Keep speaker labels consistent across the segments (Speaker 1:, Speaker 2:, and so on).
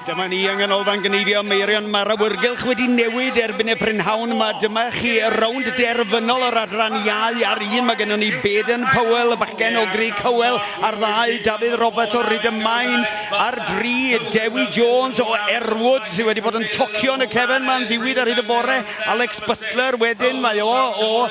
Speaker 1: Dyma ni yng nghanolfan Gneifio Meirion, mae'r awyrgylch wedi newid erbyn y prynhawn yma. Dyma chi y rownd derfynol yr adran iau ar un. Mae gennym ni Baden Powell, y bachgen o Greg Cowell, ar ddau David Roberts o Rhydymain, ar dri Dewi Jones o Erwood sydd wedi bod yn tocio yn y cefn ma'n ddiwyd ar hyd y bore. Alex Butler wedyn, mae o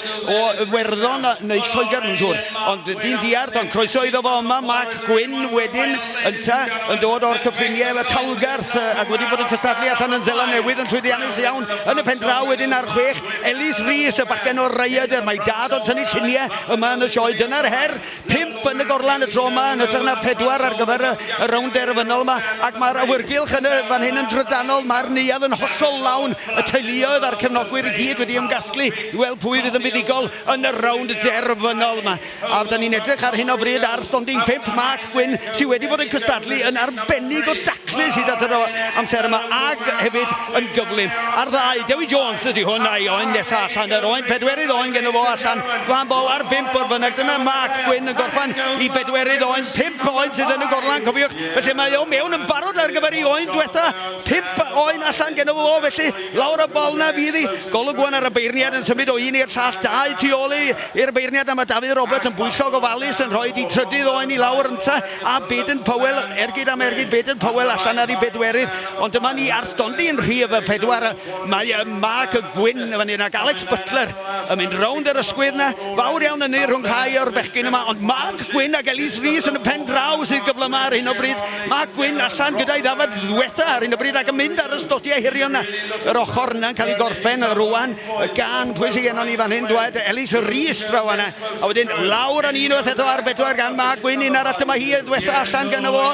Speaker 1: Werddon neu Lloegr yn siŵr. Ond dyn diart, ond croeso iddo fo yma. Mark Gwyn wedyn yn dod o'r cyffiniau y Talgarth ac wedi bod yn cystadlu allan yn Zela Newydd yn llwyddiannus iawn yn y pen draw wedyn ar 6 Ellis Rhys, y bachgen o Rhaeadr. Mae dad o'n tynnu lluniau yma yn y sioe. Dyna'r her 5 yn y gorlan y tro yma yn ytrach na 4 ar gyfer y rownd derfynol yma, ac mae'r awyrgylch yn fan hyn yn drydanol. Mae'r neuadd yn hollol lawn, y teuluoedd a'r cefnogwyr i gyd wedi ymgasglu i weld pwy fydd yn fuddigol yn y rownd derfynol yma. A da ni'n edrych ar hyn o bryd ar stonding 5 Mark Gwyn sydd wedi bod yn cystadlu yn arbennig o daclus hyd at yr amser yma, ag hefyd yn gyflym. Ar ddau Dewi Jones ydy hwn a'i oen nesaf allan, yr oen pedwerydd oen gen fo allan, gwan bol ar 5 o'r fynnag. Dyna Mark Gwyn yn gorffan i bedwerydd oen, 5 oen sydd yn y gorlan, cofiwch. Felly mae o mewn yn barod ar gyfer i oen diwetha, 5 oen allan gen fo, felly lawr y bol na fydd i. Golwg wan ar y beirniad yn symud o un i'r llall, 2 tu ôl i'r beirniad, a mae David Roberts yn bwyllog o falus yn rhoi i trydydd oen i lawr ynta, a Baden Powell, ergyd am ergyd, Baden Powell allan ar ei bedwerydd. Ond dyma ni ar stondi yn rhif y 4. Mae Mark Gwyn fan hyn ac Alex Butler yn mynd rownd yr ysgwydd na. Fawr iawn yn ei rhwng rhai o'r bechgyn yma, ond Mark Gwyn ac Ellis Rhys yn y pen draw sydd gyflyma ar hyn o bryd. Mark Gwyn allan gyda'i ddafod ddwetha ar hyn o bryd ac yn mynd ar y stodiau hirion na. Yr ochr yna'n cael ei gorffen rwan gan, pwy sydd gennym ni fan hyn, dweud Ellis Rhys draw yna. A wedyn lawr yn unwaith eto ar 4 gan Mark Gwyn, un arall dyma hi ddwetha allan gan fo.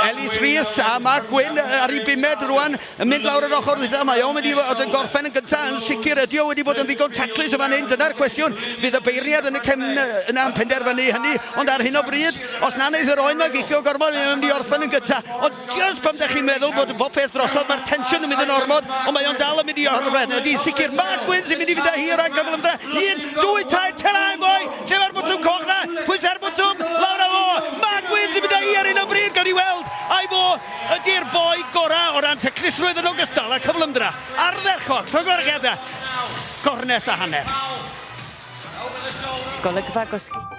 Speaker 1: Ellis Rhys a Mark Gwyn ar ei bumed rwan yn mynd lawr yr ochr dwytha. Mae o'n mynd i fod yn gorffen yn gyntaf, yn sicr ydi o wedi bod yn ddigon taclus yma hyn. Dyna'r cwestiwn, fydd y beirniad yn y cefn yna'n penderfynu hynny, ond ar hyn o bryd, os na wneud yr oen mae gicio gormod, mae'n mynd i orffen yn gyntaf. Ond just pan ddech chi'n meddwl bod bob peth drosodd, mae'r tensiwn yn mynd yn ormod, ond mae o'n dal yn mynd i orffen. Ydy sicr Mark Gwyn sy'n mynd i fynd â hir ag gyflymdra. 1, 2, 3, telai mwy! Lle mae'r bwtwm coch na? Pwys ar bwtwm? Lawr a fo! Mark Gwyn sy'n mynd â hi ar hyn o bryd, gawn ni weld ai fo ydy'r boi gorau o ran teclusrwydd yn ogystal a cyflymdra. Ar dderchog, rhwngorchiadau, gornes a hanner.
Speaker 2: Golygfa gosgi.